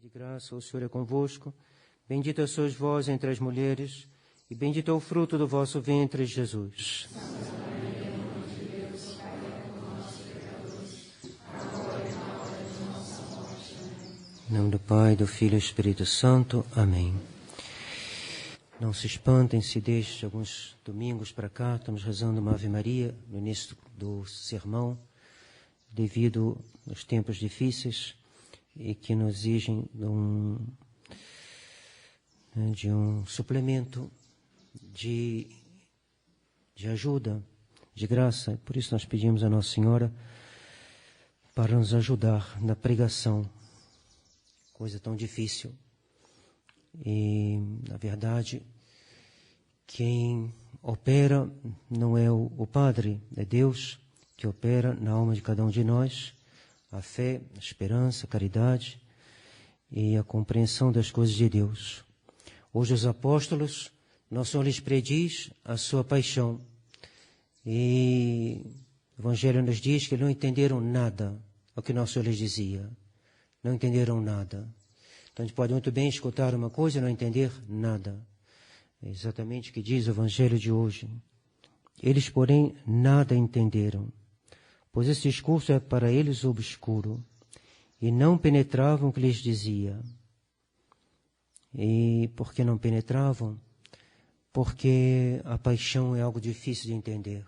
de graça, o Senhor é convosco. Bendita sois vós entre as mulheres, e bendito é o fruto do vosso ventre, Jesus. Em nome do Pai, do Filho e do Espírito Santo. Amém. Não se espantem se desde alguns domingos para cá estamos rezando uma Ave Maria no início do sermão, devido aos tempos difíceis e que nos exigem de um suplemento de ajuda, de graça. Por isso nós pedimos a Nossa Senhora para nos ajudar na pregação, coisa tão difícil. E, na verdade, quem opera não é o Padre, é Deus que opera na alma de cada um de nós, a fé, a esperança, a caridade e a compreensão das coisas de Deus. Hoje os apóstolos, Nosso Senhor lhes prediz a sua paixão. E o Evangelho nos diz que não entenderam nada ao que Nosso Senhor lhes dizia. Não entenderam nada. Então a gente pode muito bem escutar uma coisa e não entender nada. É exatamente o que diz o Evangelho de hoje. Eles, porém, nada entenderam, pois esse discurso é para eles obscuro, e não penetravam o que lhes dizia. E por que não penetravam? Porque a paixão é algo difícil de entender.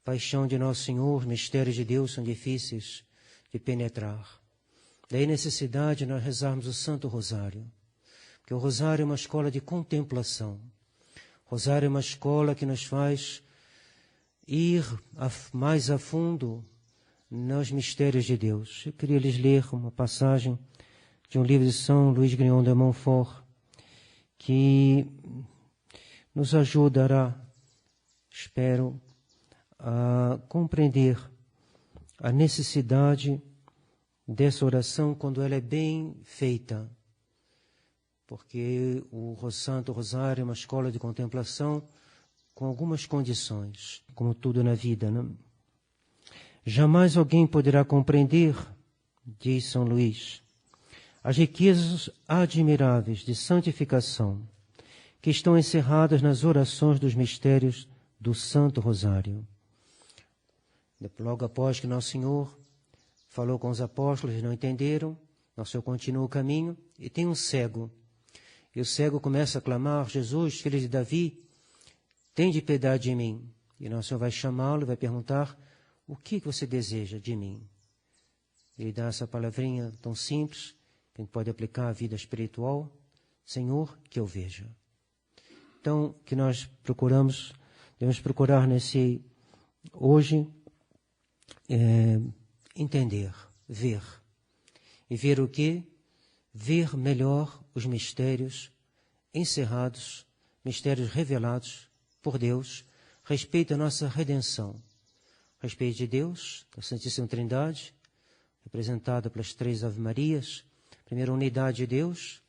A paixão de Nosso Senhor, os mistérios de Deus são difíceis de penetrar. Daí a necessidade de nós rezarmos o Santo Rosário, porque o Rosário é uma escola de contemplação. O Rosário é uma escola que nos faz ir mais a fundo nos mistérios de Deus. Eu queria lhes ler uma passagem de um livro de São Luís Grignon de Montfort, que nos ajudará, espero, a compreender a necessidade dessa oração quando ela é bem feita. Porque o Santo Rosário é uma escola de contemplação com algumas condições, como tudo na vida, né? Jamais alguém poderá compreender, diz São Luís, as riquezas admiráveis de santificação que estão encerradas nas orações dos mistérios do Santo Rosário. Logo após que Nosso Senhor falou com os apóstolos, eles não entenderam, Nosso Senhor continua o caminho e tem um cego. E o cego começa a clamar: Jesus, filho de Davi, tende piedade de mim. E Nosso Senhor vai chamá-lo e vai perguntar: o que você deseja de mim? Ele dá essa palavrinha tão simples, que a gente pode aplicar à vida espiritual: Senhor, que eu veja. Então, que nós devemos procurar hoje, entender, ver. E ver o quê? Ver melhor os mistérios encerrados, mistérios revelados por Deus, a respeito da nossa redenção, a respeito de Deus, da Santíssima Trindade, representada pelas 3 Ave Marias. Primeiro, a unidade de Deus,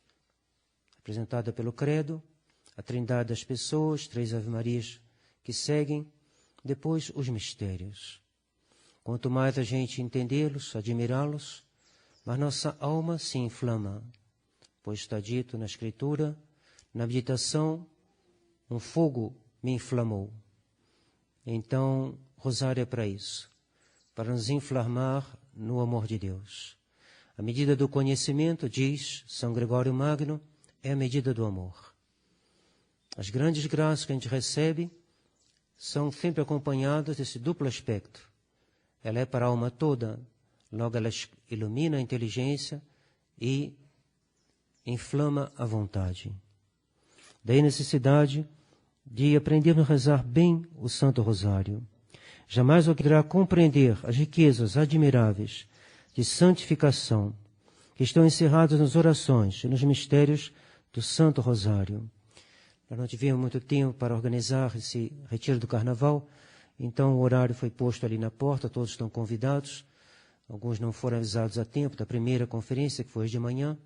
representada pelo Credo, a Trindade das pessoas, 3 Ave Marias que seguem, depois os mistérios. Quanto mais a gente entendê-los, admirá-los, mas nossa alma se inflama, pois está dito na Escritura, na meditação, um fogo me inflamou. Então, Rosário é para isso, para nos inflamar no amor de Deus. A medida do conhecimento, diz São Gregório Magno, é a medida do amor. As grandes graças que a gente recebe são sempre acompanhadas desse duplo aspecto. Ela é para a alma toda, logo ela ilumina a inteligência e inflama a vontade. Daí a necessidade de aprendermos a rezar bem o Santo Rosário. Jamais alguém irá compreender as riquezas admiráveis de santificação que estão encerradas nas orações e nos mistérios do Santo Rosário. Nós não tivemos muito tempo para organizar esse retiro do Carnaval, então o horário foi posto ali na porta, todos estão convidados. Alguns não foram avisados a tempo da primeira conferência, que foi hoje de manhã,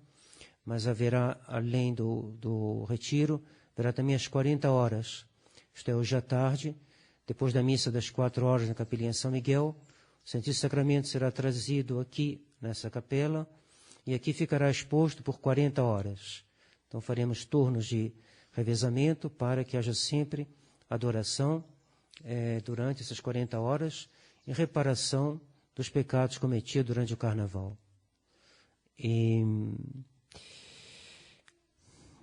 mas haverá, além do retiro, haverá também às 40 horas. Isto é, hoje à tarde, depois da missa das 4 horas na Capelinha São Miguel, o Santíssimo Sacramento será trazido aqui, nessa capela, e aqui ficará exposto por 40 horas. Então faremos turnos de revezamento para que haja sempre adoração durante essas 40 horas em reparação dos pecados cometidos durante o carnaval. E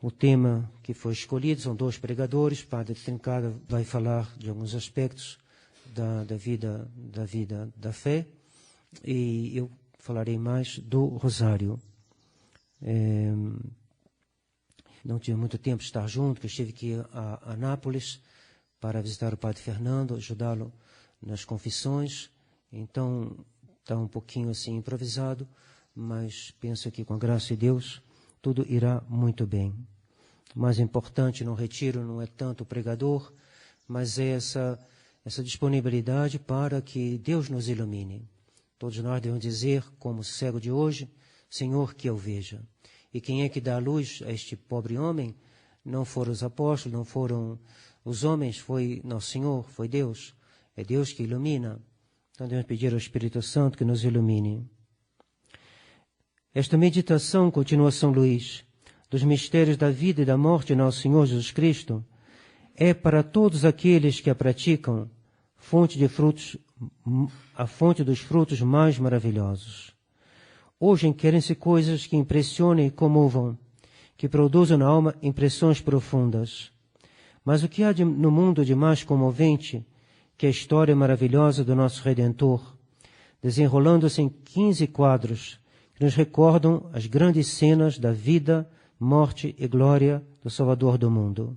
o tema que foi escolhido são 2 pregadores. Padre Trincada vai falar de alguns aspectos da vida da fé, e eu falarei mais do rosário. Não tive muito tempo de estar junto, porque eu tive que ir a Nápoles para visitar o Padre Fernando, ajudá-lo nas confissões. Então, está um pouquinho assim improvisado, mas penso que com a graça de Deus tudo irá muito bem. O mais importante no retiro não é tanto o pregador, mas é essa disponibilidade para que Deus nos ilumine. Todos nós devemos dizer, como cego de hoje, Senhor, que eu veja. E quem é que dá a luz a este pobre homem? Não foram os apóstolos, não foram os homens, foi nosso Senhor, foi Deus. É Deus que ilumina. Então devemos pedir ao Espírito Santo que nos ilumine. Esta meditação, continua São Luís, dos mistérios da vida e da morte de nosso Senhor Jesus Cristo, é para todos aqueles que a praticam a fonte dos frutos mais maravilhosos. Hoje querem-se coisas que impressionem e comovam, que produzam na alma impressões profundas. Mas o que há no mundo de mais comovente que a história maravilhosa do nosso Redentor, desenrolando-se em 15 quadros que nos recordam as grandes cenas da vida, morte e glória do Salvador do mundo.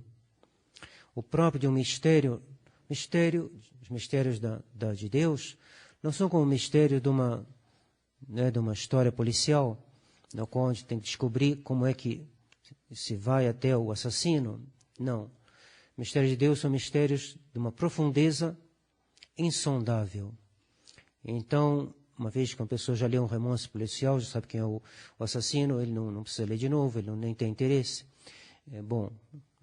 O próprio de um mistério, os mistérios de Deus, não são como o mistério de uma história policial, no qual a gente tem que descobrir como é que se vai até o assassino. Não. Mistérios de Deus são mistérios de uma profundeza insondável. Então, uma vez que uma pessoa já leu um romance policial, já sabe quem é o assassino, ele não precisa ler de novo, ele nem tem interesse. Bom,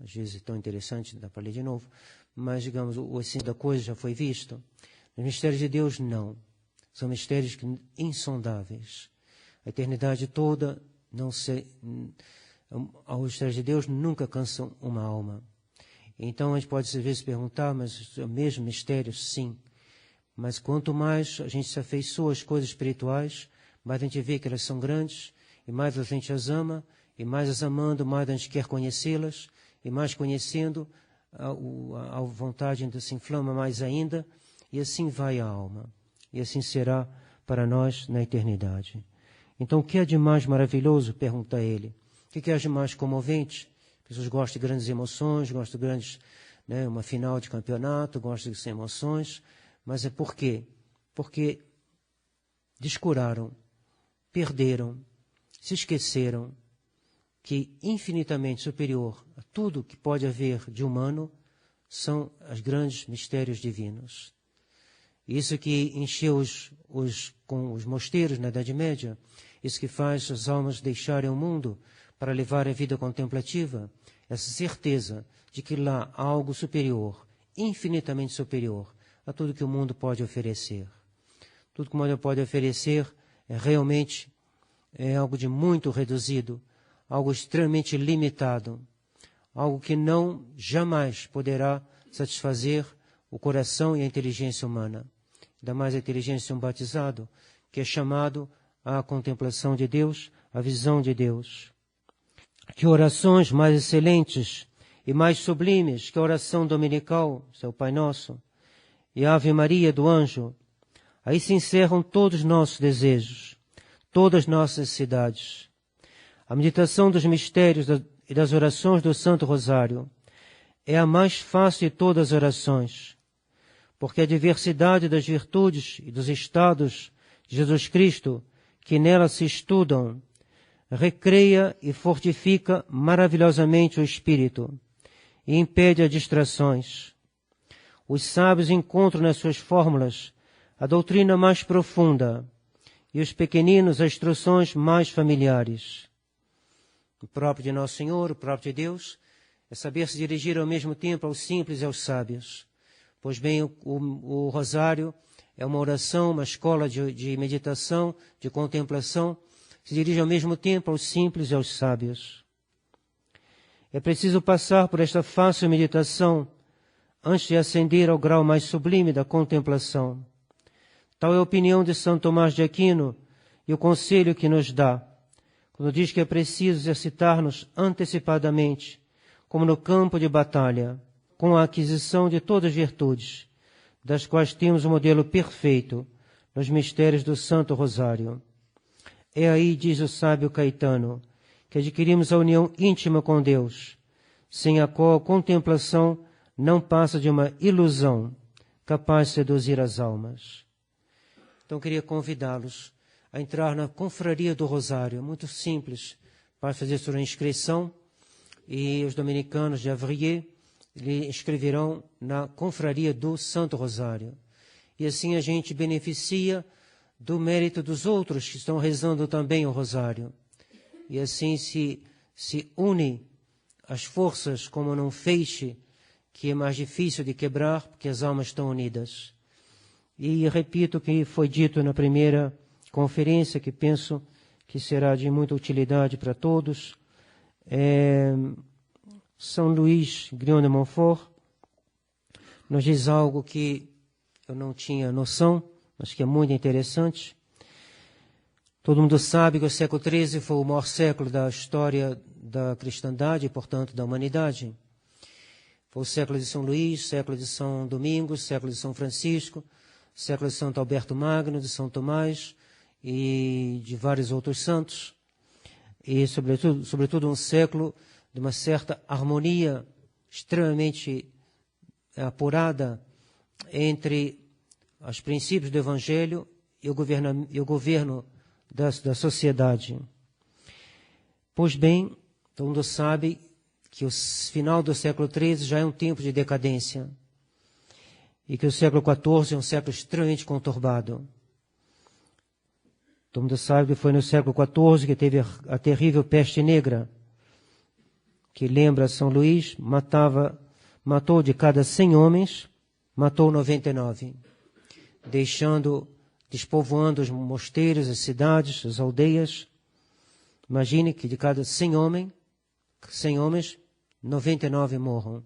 às vezes é tão interessante, dá para ler de novo, mas, digamos, o essêncio da coisa já foi visto. Os mistérios de Deus, não. São mistérios insondáveis. A eternidade toda, os mistérios de Deus nunca cansam uma alma. Então, a gente pode, às vezes, perguntar, mas é o mesmo mistério? Sim. Mas quanto mais a gente se afeiçoa às coisas espirituais, mais a gente vê que elas são grandes, e mais a gente as ama, e mais as amando, mais a gente quer conhecê-las, e mais conhecendo, a vontade ainda se inflama mais ainda, e assim vai a alma. E assim será para nós na eternidade. Então, o que é de mais maravilhoso? Pergunta ele. O que é de mais comovente? As pessoas gostam de grandes emoções, gostam de grandes, uma final de campeonato, gostam de emoções. Mas é por quê? Porque descuraram, perderam, se esqueceram que infinitamente superior a tudo que pode haver de humano são os grandes mistérios divinos. Isso que encheu com os mosteiros na Idade Média, isso que faz as almas deixarem o mundo para levar a vida contemplativa, essa certeza de que lá há algo superior, infinitamente superior a tudo que o mundo pode oferecer. Tudo que o mundo pode oferecer realmente é algo de muito reduzido, algo extremamente limitado, algo que não jamais poderá satisfazer o coração e a inteligência humana. Ainda mais a inteligência de um batizado, que é chamado à contemplação de Deus, à visão de Deus. Que orações mais excelentes e mais sublimes que a oração dominical, seu Pai Nosso, e a Ave Maria do Anjo. Aí se encerram todos os nossos desejos, todas as nossas necessidades. A meditação dos mistérios e das orações do Santo Rosário é a mais fácil de todas as orações, porque a diversidade das virtudes e dos estados de Jesus Cristo que nela se estudam recreia e fortifica maravilhosamente o espírito e impede as distrações. Os sábios encontram nas suas fórmulas a doutrina mais profunda e os pequeninos as instruções mais familiares. O próprio de Nosso Senhor, o próprio de Deus, é saber se dirigir ao mesmo tempo aos simples e aos sábios. Pois bem, o rosário é uma oração, uma escola de meditação, de contemplação, se dirige ao mesmo tempo aos simples e aos sábios. É preciso passar por esta fácil meditação antes de ascender ao grau mais sublime da contemplação. Tal é a opinião de São Tomás de Aquino e o conselho que nos dá, quando diz que é preciso exercitar-nos antecipadamente, como no campo de batalha, com a aquisição de todas as virtudes, das quais temos o modelo perfeito nos mistérios do Santo Rosário. É aí, diz o sábio Caetano, que adquirimos a união íntima com Deus, sem a qual a contemplação não passa de uma ilusão capaz de seduzir as almas. Então, queria convidá-los a entrar na Confraria do Rosário. É muito simples, para fazer sua inscrição, e os dominicanos de Avrier lhe inscreverão na Confraria do Santo Rosário. E assim a gente beneficia do mérito dos outros que estão rezando também o Rosário. E assim se une as forças como num feixe que é mais difícil de quebrar, porque as almas estão unidas. E repito o que foi dito na primeira conferência, que penso que será de muita utilidade para todos. São Luís Grignon de Montfort nos diz algo que eu não tinha noção, mas que é muito interessante. Todo mundo sabe que o século XIII foi o maior século da história da cristandade e, portanto, da humanidade. Foi o século de São Luís, século de São Domingos, século de São Francisco, século de Santo Alberto Magno, de São Tomás e de vários outros santos. E, sobretudo um século de uma certa harmonia extremamente apurada entre os princípios do Evangelho e o governo da sociedade. Pois bem, todo mundo sabe que o final do século XIII já é um tempo de decadência e que o século XIV é um século extremamente conturbado. Todo mundo sabe que foi no século XIV que teve a terrível peste negra, que lembra São Luís, matou de cada 100 homens, matou 99, despovoando os mosteiros, as cidades, as aldeias. Imagine que de cada 100 homens, 99 morram.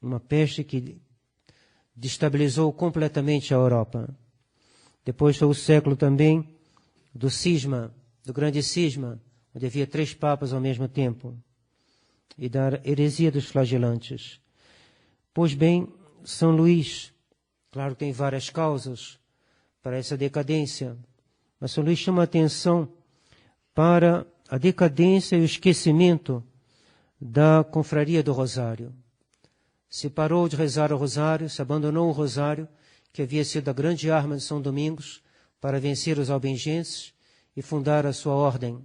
Uma peste que destabilizou completamente a Europa. Depois foi o século também do cisma, do grande cisma, onde havia 3 papas ao mesmo tempo, e da heresia dos flagelantes. Pois bem, São Luís, claro que tem várias causas para essa decadência, mas São Luís chama a atenção para a decadência e o esquecimento da Confraria do Rosário. Se parou de rezar o Rosário, se abandonou o Rosário, que havia sido a grande arma de São Domingos para vencer os albigenses e fundar a sua ordem,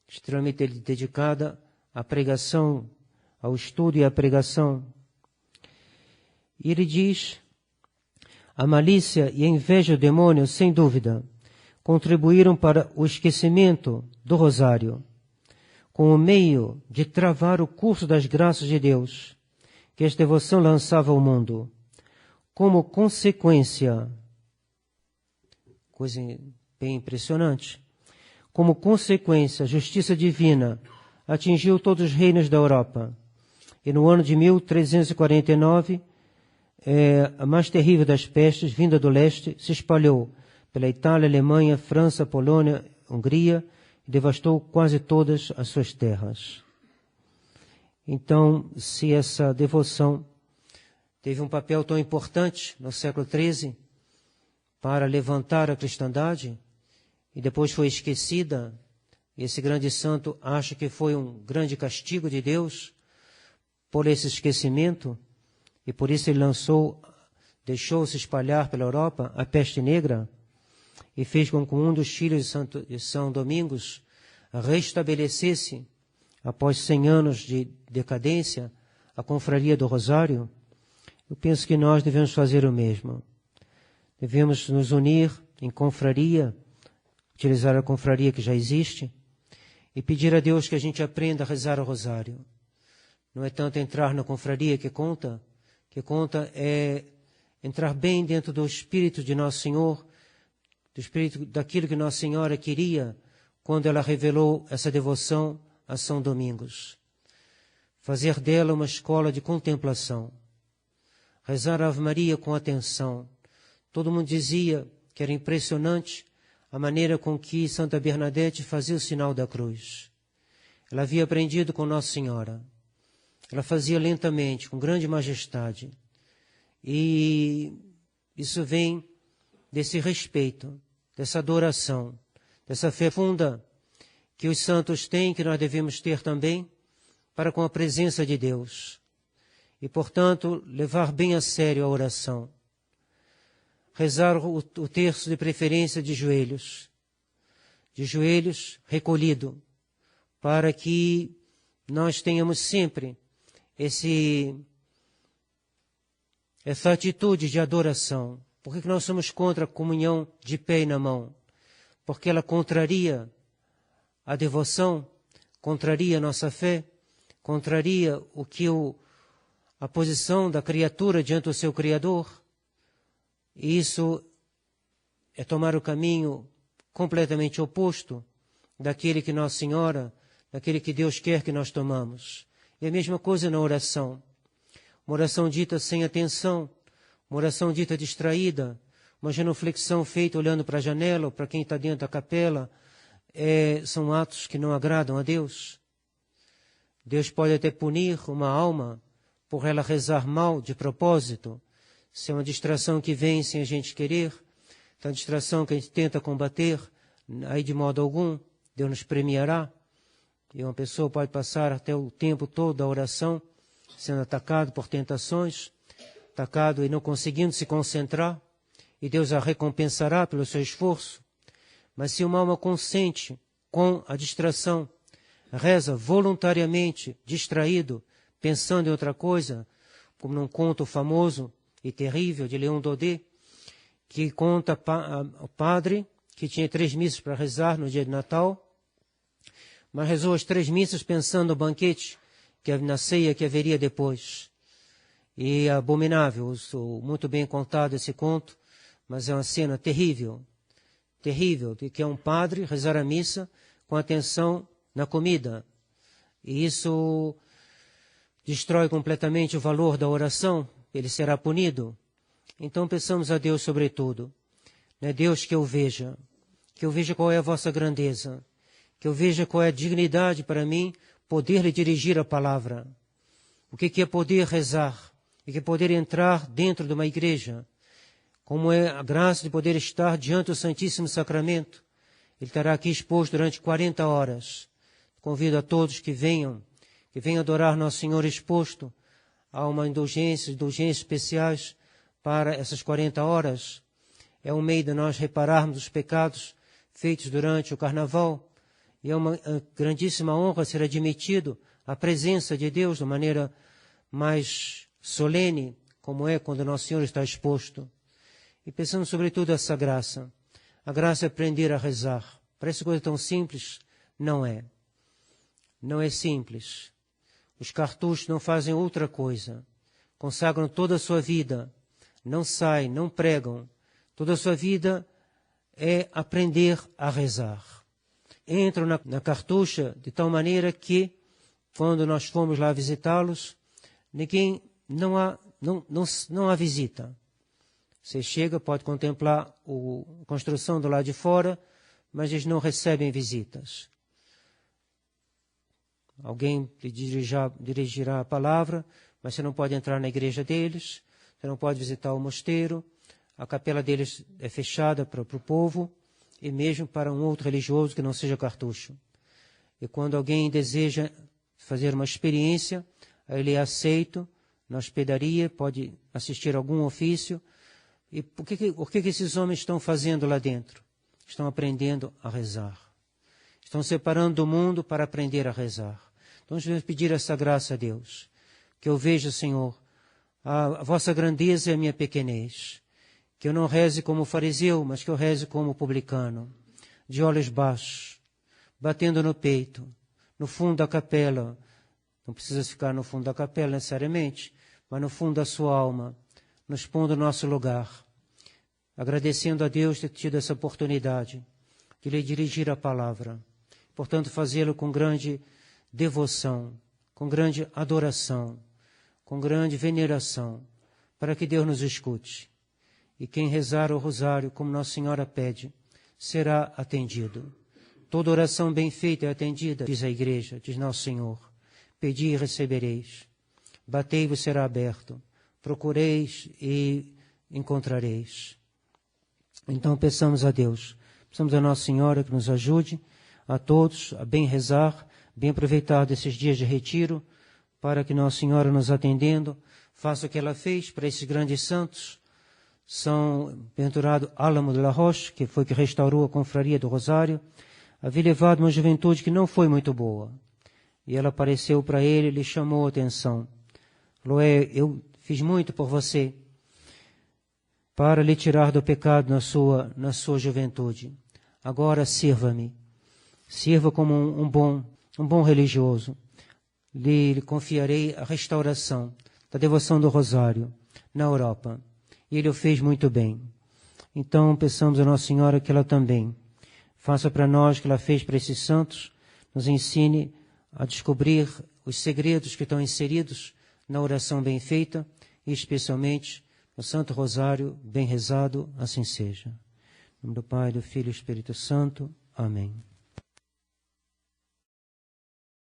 extremamente dedicada à pregação, ao estudo e à pregação. E ele diz: a malícia e a inveja do demônio, sem dúvida, contribuíram para o esquecimento do Rosário, como meio de travar o curso das graças de Deus, que esta devoção lançava ao mundo. Como consequência, coisa bem impressionante, como consequência, a justiça divina atingiu todos os reinos da Europa. E no ano de 1349, a mais terrível das pestes, vinda do leste, se espalhou pela Itália, Alemanha, França, Polônia, Hungria, e devastou quase todas as suas terras. Então, se essa devoção teve um papel tão importante no século XIII para levantar a cristandade e depois foi esquecida, esse grande santo acha que foi um grande castigo de Deus por esse esquecimento, e por isso ele deixou-se espalhar pela Europa a peste negra, e fez com que um dos filhos de São Domingos restabelecesse, após 100 anos de decadência, a Confraria do Rosário. Eu penso que nós devemos fazer o mesmo. Devemos nos unir em confraria, utilizar a confraria que já existe, e pedir a Deus que a gente aprenda a rezar o Rosário. Não é tanto entrar na confraria que conta é entrar bem dentro do Espírito de Nosso Senhor, do Espírito daquilo que Nossa Senhora queria quando ela revelou essa devoção a São Domingos. Fazer dela uma escola de contemplação. Rezar a Ave Maria com atenção. Todo mundo dizia que era impressionante a maneira com que Santa Bernadette fazia o sinal da cruz. Ela havia aprendido com Nossa Senhora. Ela fazia lentamente, com grande majestade. E isso vem desse respeito, dessa adoração, dessa fé funda que os santos têm, que nós devemos ter também, para com a presença de Deus. E, portanto, levar bem a sério a oração. Rezar o terço de preferência de joelhos recolhido, para que nós tenhamos sempre essa atitude de adoração. Por que nós somos contra a comunhão de pé e na mão? Porque ela contraria a devoção, contraria a nossa fé, contraria a posição da criatura diante do seu Criador. E isso é tomar o caminho completamente oposto daquele que Nossa Senhora, daquele que Deus quer que nós tomamos. E a mesma coisa na oração. Uma oração dita sem atenção, uma oração dita distraída, uma genuflexão feita olhando para a janela ou para quem está dentro da capela, são atos que não agradam a Deus. Deus pode até punir uma alma por ela rezar mal de propósito, se é uma distração que vem sem a gente querer, é uma distração que a gente tenta combater, aí de modo algum, Deus nos premiará. E uma pessoa pode passar até o tempo todo da oração sendo atacado por tentações, atacado e não conseguindo se concentrar, e Deus a recompensará pelo seu esforço. Mas se uma alma consente com a distração, reza voluntariamente, distraído, pensando em outra coisa, como num conto famoso e terrível de Leon Daudet, que conta o padre que tinha 3 missas para rezar no dia de Natal, mas rezou as 3 missas pensando no banquete, na ceia que haveria depois. E é abominável, muito bem contado esse conto, mas é uma cena terrível, de que é um padre rezar a missa com atenção na comida. E isso destrói completamente o valor da oração, ele será punido. Então peçamos a Deus sobretudo, né? Deus, que eu veja qual é a vossa grandeza, que eu veja qual é a dignidade para mim poder lhe dirigir a palavra. O que é poder rezar? O que é poder entrar dentro de uma igreja? Como é a graça de poder estar diante do Santíssimo Sacramento? Ele estará aqui exposto durante 40 horas. Convido a todos que venham adorar Nosso Senhor exposto a uma indulgências especiais para essas 40 horas. É um meio de nós repararmos os pecados feitos durante o Carnaval. E é uma grandíssima honra ser admitido à presença de Deus de maneira mais solene, como é quando Nosso Senhor está exposto. E pensando sobretudo essa graça. A graça é aprender a rezar. Parece coisa tão simples? Não é. Não é simples. Os cartuchos não fazem outra coisa. Consagram toda a sua vida. Não saem, não pregam. Toda a sua vida é aprender a rezar. Entram na cartucha de tal maneira que, quando nós fomos lá visitá-los, não há visita. Você chega, pode contemplar a construção do lado de fora, mas eles não recebem visitas. Alguém lhe dirigirá a palavra, mas você não pode entrar na igreja deles, você não pode visitar o mosteiro, a capela deles é fechada para o povo, e mesmo para um outro religioso que não seja cartucho. E quando alguém deseja fazer uma experiência, ele é aceito na hospedaria, pode assistir a algum ofício. E o que esses homens estão fazendo lá dentro? Estão aprendendo a rezar. Estão separando do mundo para aprender a rezar. Então, nós devemos pedir essa graça a Deus. Que eu veja, Senhor, a vossa grandeza e a minha pequenez. Que eu não reze como fariseu, mas que eu reze como publicano. De olhos baixos, batendo no peito, no fundo da capela. Não precisa ficar no fundo da capela necessariamente, mas no fundo da sua alma, nos pondo no nosso lugar, agradecendo a Deus ter tido essa oportunidade de lhe dirigir a palavra, portanto, fazê-lo com grande devoção, com grande adoração, com grande veneração, para que Deus nos escute. E quem rezar o rosário, como Nossa Senhora pede, será atendido. Toda oração bem feita é atendida, diz a Igreja, diz Nosso Senhor. Pedi e recebereis. Batei-vos será aberto. Procureis e encontrareis. Então peçamos a Deus, peçamos a Nossa Senhora que nos ajude a todos a bem rezar, bem aproveitar desses dias de retiro, para que Nossa Senhora nos atendendo, faça o que ela fez para esses grandes santos. São Bem-aventurado Álamo de la Roche, que foi que restaurou a confraria do Rosário, havia levado uma juventude que não foi muito boa. E ela apareceu para ele, lhe chamou a atenção. Falou, eu fiz muito por você, para lhe tirar do pecado na sua juventude. Agora sirva-me. Sirva como um bom religioso. Lhe confiarei a restauração da devoção do Rosário na Europa. E ele o fez muito bem. Então peçamos a Nossa Senhora que ela também faça para nós o que ela fez para esses santos, nos ensine a descobrir os segredos que estão inseridos na oração bem feita e especialmente no Santo Rosário bem rezado, assim seja. Em nome do Pai, do Filho e do Espírito Santo. Amém.